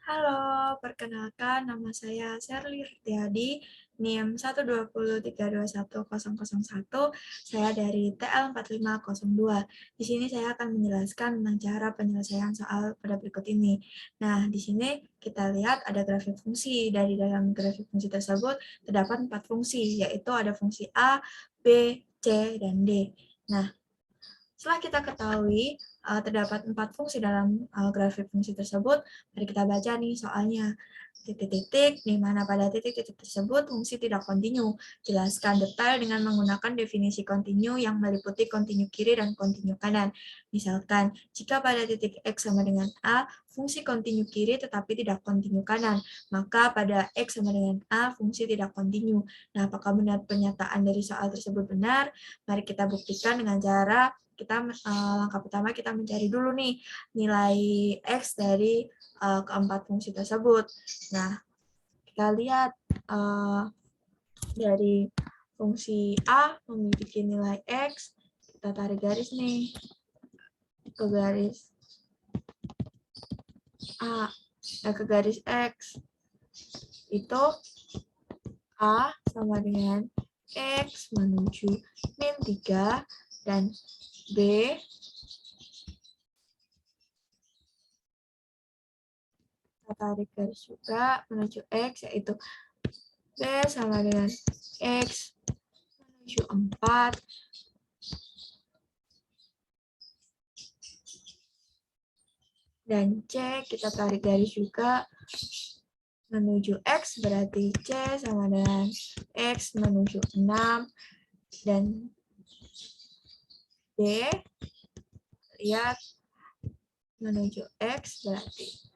Halo, perkenalkan nama saya Sherly Rtiadi, NIM 120321001. Saya dari TL4502. Di sini saya akan menjelaskan tentang cara penyelesaian soal pada berikut ini. Nah, di sini kita lihat ada grafik fungsi. Dari dalam grafik fungsi tersebut terdapat 4 fungsi, yaitu ada fungsi A, B, C, dan D. Nah, setelah kita ketahui terdapat 4 fungsi dalam grafik fungsi tersebut, mari kita baca nih soalnya. Titik-titik, di mana pada titik-titik tersebut fungsi tidak kontinu. Jelaskan detail dengan menggunakan definisi kontinu yang meliputi kontinu kiri dan kontinu kanan. Misalkan, jika pada titik X sama dengan A, fungsi kontinu kiri tetapi tidak kontinu kanan, maka pada X sama dengan A, fungsi tidak kontinu. Nah, apakah benar pernyataan dari soal tersebut benar? Mari kita buktikan dengan cara langkah pertama kita mencari dulu nih nilai X dari keempat fungsi tersebut. Nah, kita lihat dari fungsi A memiliki nilai X, kita tarik garis nih ke garis A, ke garis X. Itu A sama dengan X menuju min 3 dan B kita tarik garis juga menuju X, yaitu B sama dengan X menuju 4 dan C kita tarik garis juga menuju X, berarti C sama dengan X menuju 6 dan D lihat menuju X, berarti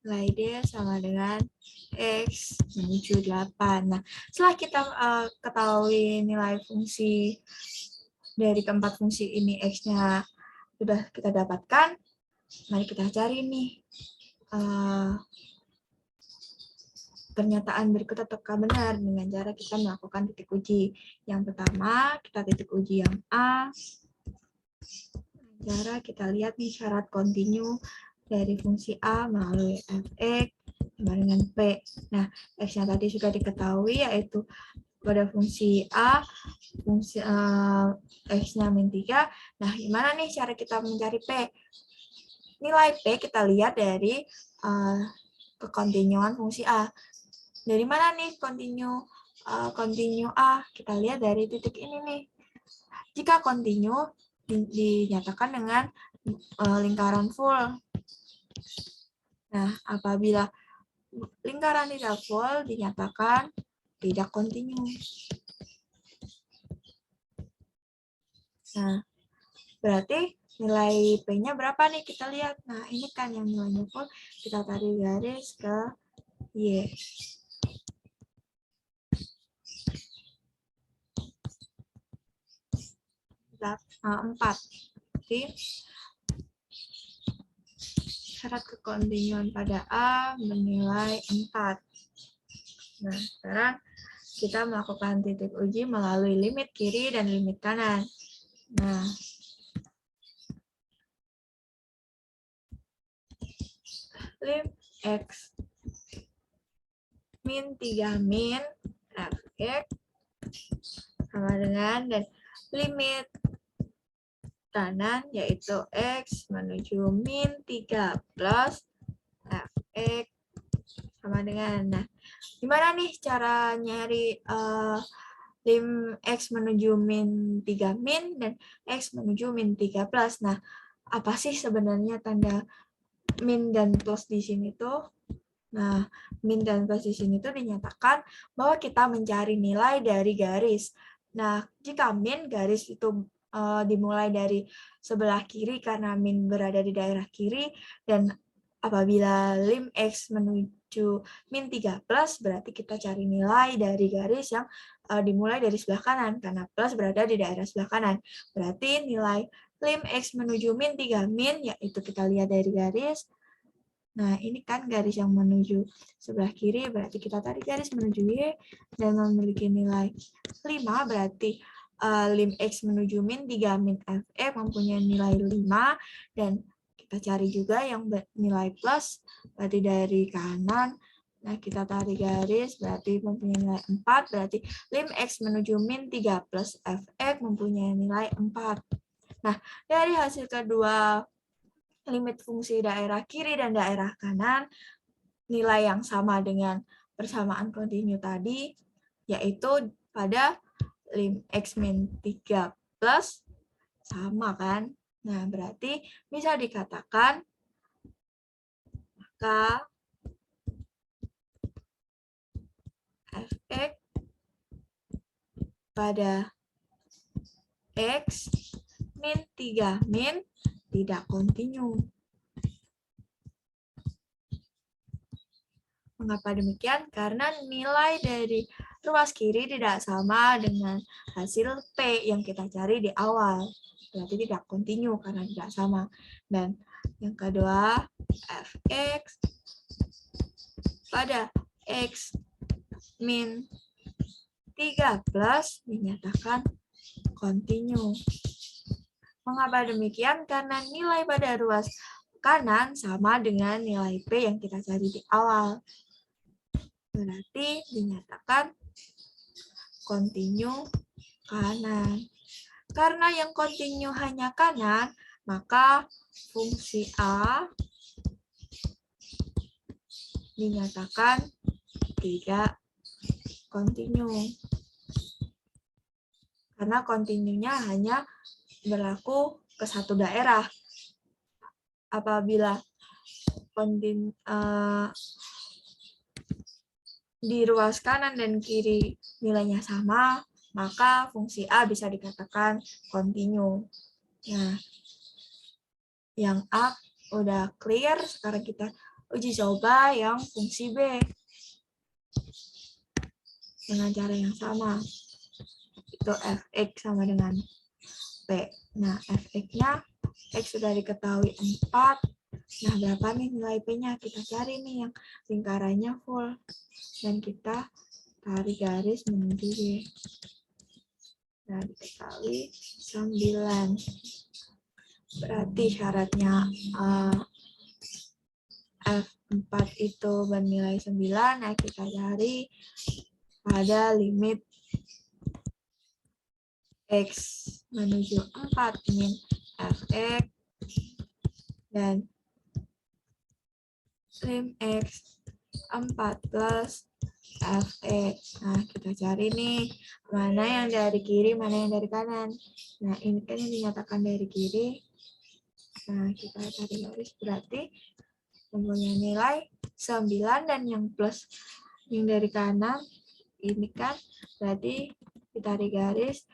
nilai D sama dengan X menuju 8. Nah, setelah kita ketahui nilai fungsi dari keempat fungsi ini X-nya sudah kita dapatkan, mari kita cari nih pernyataan berikut apakah benar dengan cara kita melakukan titik uji. Yang pertama, kita titik uji yang A. Cara kita lihat nih syarat kontinu dari fungsi A melalui fx sama dengan P. Nah, X-nya tadi sudah diketahui, yaitu pada fungsi A, fungsi X-nya min 3. Nah, gimana nih cara kita mencari P? Nilai P kita lihat dari kekontinuan fungsi A. Dari mana nih kontinu A? Kita lihat dari titik ini nih. Jika kontinu dinyatakan dengan lingkaran full. Nah, apabila lingkaran tidak full dinyatakan tidak kontinu. Nah, berarti nilai P-nya berapa nih? Kita lihat. Nah, ini kan yang nilainya full. Kita tarik garis ke Y. 4. Jadi, syarat kekontinuan pada A bernilai 4. Nah, sekarang kita melakukan titik uji melalui limit kiri dan limit kanan. Nah, lim X min 3 min fx sama dengan dan limit kanan yaitu X menuju min 3 plus fx sama dengan. Nah, gimana nih cara nyari lim X menuju min 3 min dan X menuju min 3 plus. Nah, apa sih sebenarnya tanda min dan plus di sini tuh? Nah, min dan plus di sini tuh dinyatakan bahwa kita mencari nilai dari garis. Nah, jika min garis itu dimulai dari sebelah kiri karena min berada di daerah kiri, dan apabila lim X menuju min 3 plus, berarti kita cari nilai dari garis yang dimulai dari sebelah kanan, karena plus berada di daerah sebelah kanan. Berarti nilai lim X menuju min 3 min, yaitu kita lihat dari garis, Nah, ini kan garis yang menuju sebelah kiri, berarti kita tarik garis menuju Y dan memiliki nilai 5, berarti lim X menuju min 3 min Fx mempunyai nilai 5, dan kita cari juga yang nilai plus, berarti dari kanan. Nah, kita tarik garis, berarti mempunyai nilai 4, berarti lim X menuju min 3 plus Fx mempunyai nilai 4. Nah, dari hasil kedua limit fungsi daerah kiri dan daerah kanan, nilai yang sama dengan persamaan kontinu tadi, yaitu pada lim X min 3 plus sama kan? Nah, berarti bisa dikatakan maka Fx pada X min 3 min tidak kontinu. Mengapa demikian? Karena nilai dari ruas kiri tidak sama dengan hasil P yang kita cari di awal. Berarti tidak kontinu karena tidak sama. Dan yang kedua, Fx pada X min 3 plus dinyatakan kontinu. Mengapa demikian? Karena nilai pada ruas kanan sama dengan nilai P yang kita cari di awal. Berarti dinyatakan kontinu kanan. Karena yang kontinu hanya kanan, maka fungsi A dinyatakan tidak kontinu. Karena kontinunya hanya berlaku ke satu daerah. Apabila di ruas kanan dan kiri nilainya sama, maka fungsi A bisa dikatakan kontinu. Nah, yang A udah clear, sekarang kita uji coba yang fungsi B. Dengan cara yang sama. Itu Fx sama dengan P. Nah, Fx-nya X sudah diketahui 4. Nah, berapa nih nilai P-nya? Kita cari nih yang lingkarannya full. Dan kita tarik garis menuju Y. Nah, diketahui 9. Berarti syaratnya F4 itu bernilai 9. Nah, kita cari pada limit X menuju 4 min Fx dan lim X 4 plus Fx. Nah, kita cari nih mana yang dari kiri, mana yang dari kanan. Nah, ini kan yang dinyatakan dari kiri. Nah, kita cari garis, berarti mempunyai nilai 9, dan yang plus yang dari kanan ini kan berarti kita tarik garis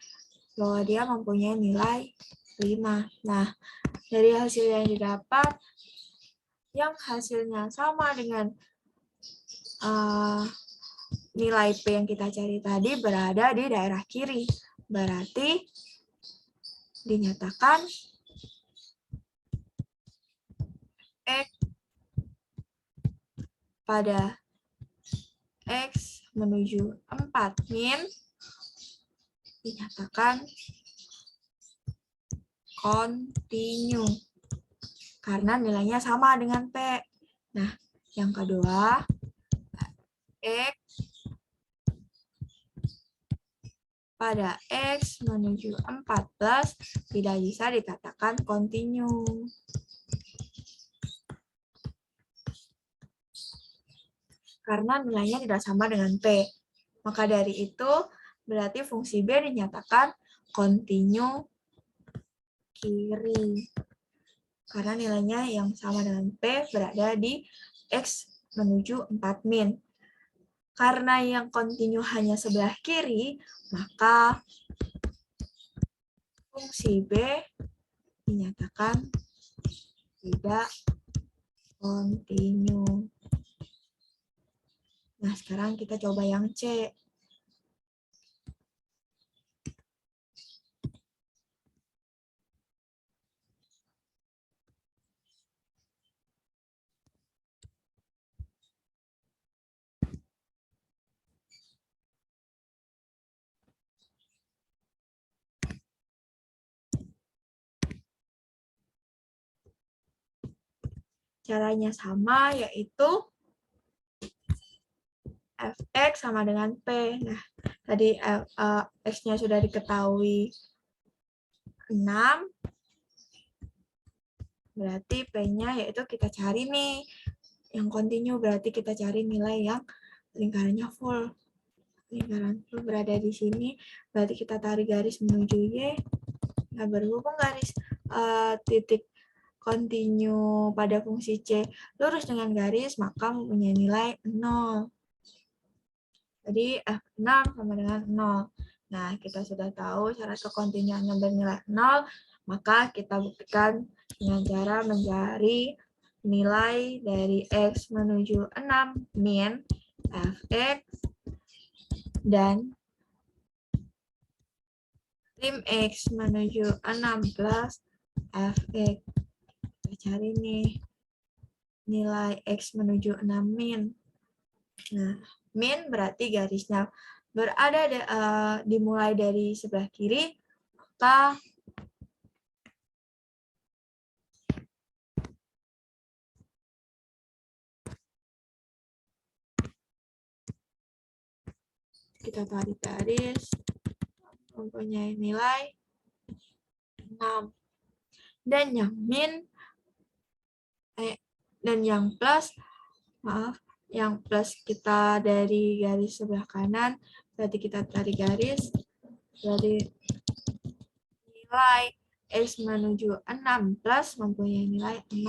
bahwa dia mempunyai nilai 5. Nah, dari hasil yang didapat, yang hasilnya sama dengan nilai P yang kita cari tadi berada di daerah kiri. Berarti dinyatakan X pada X menuju 4 min dinyatakan kontinu. Karena nilainya sama dengan P. Nah, yang kedua, X pada X menuju 4 plus tidak bisa dikatakan kontinu. Karena nilainya tidak sama dengan P. Maka dari itu, berarti fungsi B dinyatakan kontinu kiri. Karena nilainya yang sama dengan P berada di X menuju 4 min. Karena yang kontinu hanya sebelah kiri, maka fungsi B dinyatakan tidak kontinu. Nah, sekarang kita coba yang C. caranya sama, yaitu fx sama dengan P. Nah, tadi x-nya sudah diketahui 6, berarti P-nya yaitu kita cari nih, yang kontinu, berarti kita cari nilai yang lingkarannya full. Lingkaran full berada di sini, berarti kita tarik garis menuju Y. Nah, berhubung garis titik kontinu pada fungsi C lurus dengan garis, maka mempunyai nilai 0. Jadi F6 sama dengan 0. Nah, kita sudah tahu syarat kekontinuannya bernilai 0, maka kita buktikan dengan cara mencari nilai dari X menuju 6 min Fx dan lim X menuju 6 plus Fx. Kita cari nih nilai X menuju 6 min. Nah, min berarti garisnya berada dimulai dari sebelah kiri, maka kita tarik garis mempunyai nilai 6. Dan yang min dan yang plus, yang plus kita dari garis sebelah kanan, berarti kita tarik garis dari nilai X menuju 6 plus mempunyai nilai 6.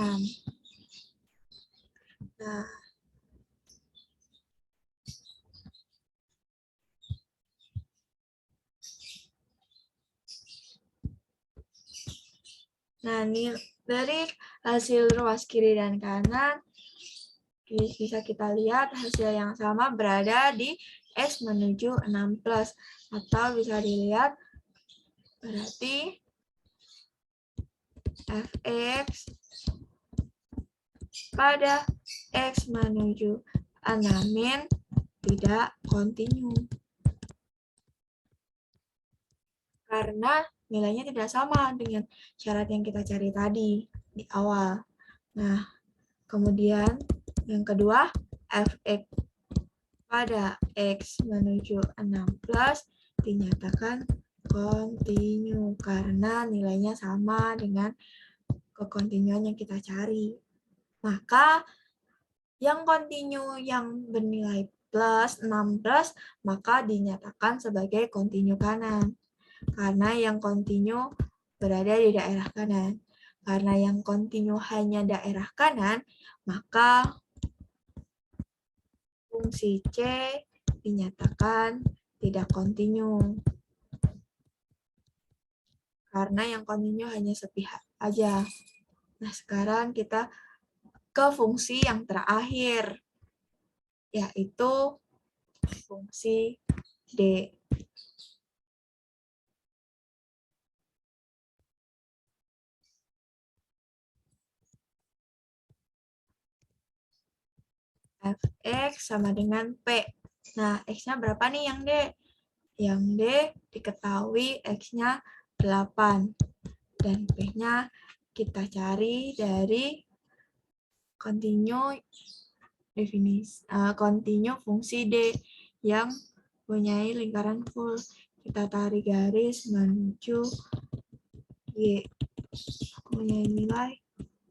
Nah, ini dari hasil ruas kiri dan kanan, bisa kita lihat hasil yang sama berada di X menuju 6 plus. Atau bisa dilihat, berarti Fx pada X menuju 6 min tidak kontinu. Karena nilainya tidak sama dengan syarat yang kita cari tadi di awal. Nah, kemudian yang kedua, Fx pada X menuju 6 plus dinyatakan kontinu karena nilainya sama dengan kekontinuan yang kita cari. Maka yang kontinu yang bernilai plus 6 plus maka dinyatakan sebagai kontinu kanan. Karena yang kontinu berada di daerah kanan. Karena yang kontinu hanya daerah kanan, maka fungsi C dinyatakan tidak kontinu. Karena yang kontinu hanya sepihak aja. Nah, sekarang kita ke fungsi yang terakhir, yaitu fungsi D. Fx sama dengan P. Nah, X-nya berapa nih yang D? Yang D diketahui X-nya 8. Dan P-nya kita cari dari kontinu fungsi D yang mempunyai lingkaran full. Kita tarik garis menuju Y. Mempunyai nilai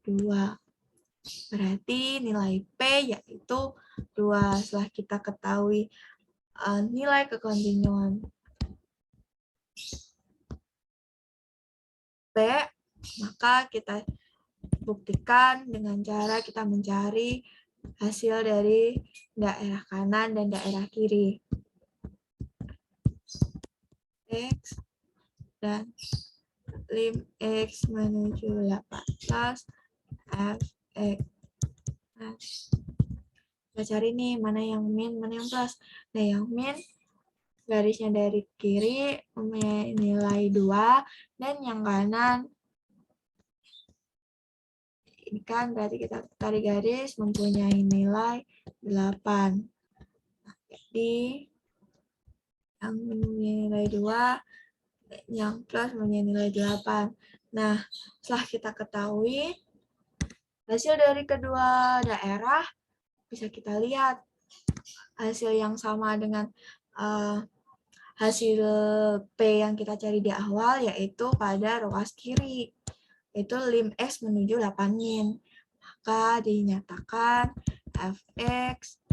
2. Berarti nilai P yaitu 2. Setelah kita ketahui nilai kekontinuan P, maka kita buktikan dengan cara kita mencari hasil dari daerah kanan dan daerah kiri. X dan lim X menuju 8 plus Fx. Nah, kita cari nih mana yang min, mana yang plus. Nah, yang min garisnya dari kiri mempunyai nilai 2 dan yang kanan ini kan berarti kita tarik garis mempunyai nilai 8. Nah, jadi yang mempunyai nilai 2, yang plus mempunyai nilai 8. Nah, setelah kita ketahui Hasil dari kedua daerah bisa kita lihat hasil yang sama dengan hasil P yang kita cari di awal, yaitu pada ruas kiri, yaitu lim X menuju 8 min. Maka dinyatakan Fx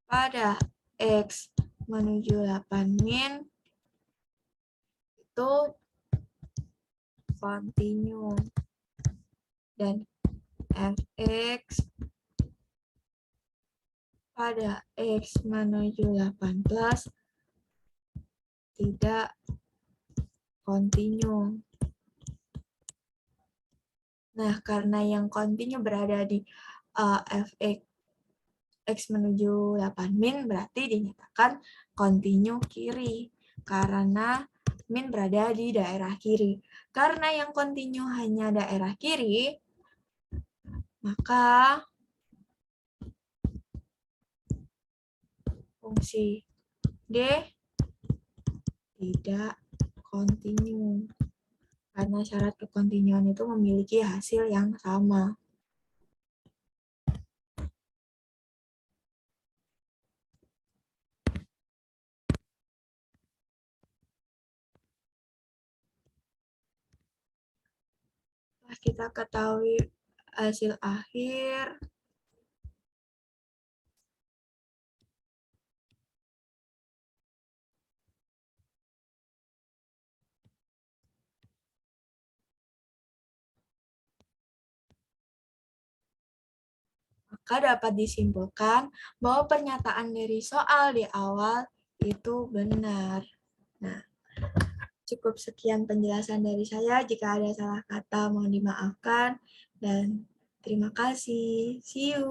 pada X menuju 8 min itu kontinu. Dan Fx pada X menuju 8 plus tidak kontinu. Nah, karena yang kontinu berada di Fx X menuju 8 min berarti dinyatakan kontinu kiri. Karena min berada di daerah kiri. Karena yang kontinu hanya daerah kiri, maka fungsi D tidak kontinu. Karena syarat kekontinuan itu memiliki hasil yang sama. Setelah kita ketahui hasil akhir, maka dapat disimpulkan bahwa pernyataan dari soal di awal itu benar. Nah, cukup sekian penjelasan dari saya. Jika ada salah kata, mohon dimaafkan. Dan terima kasih. See you.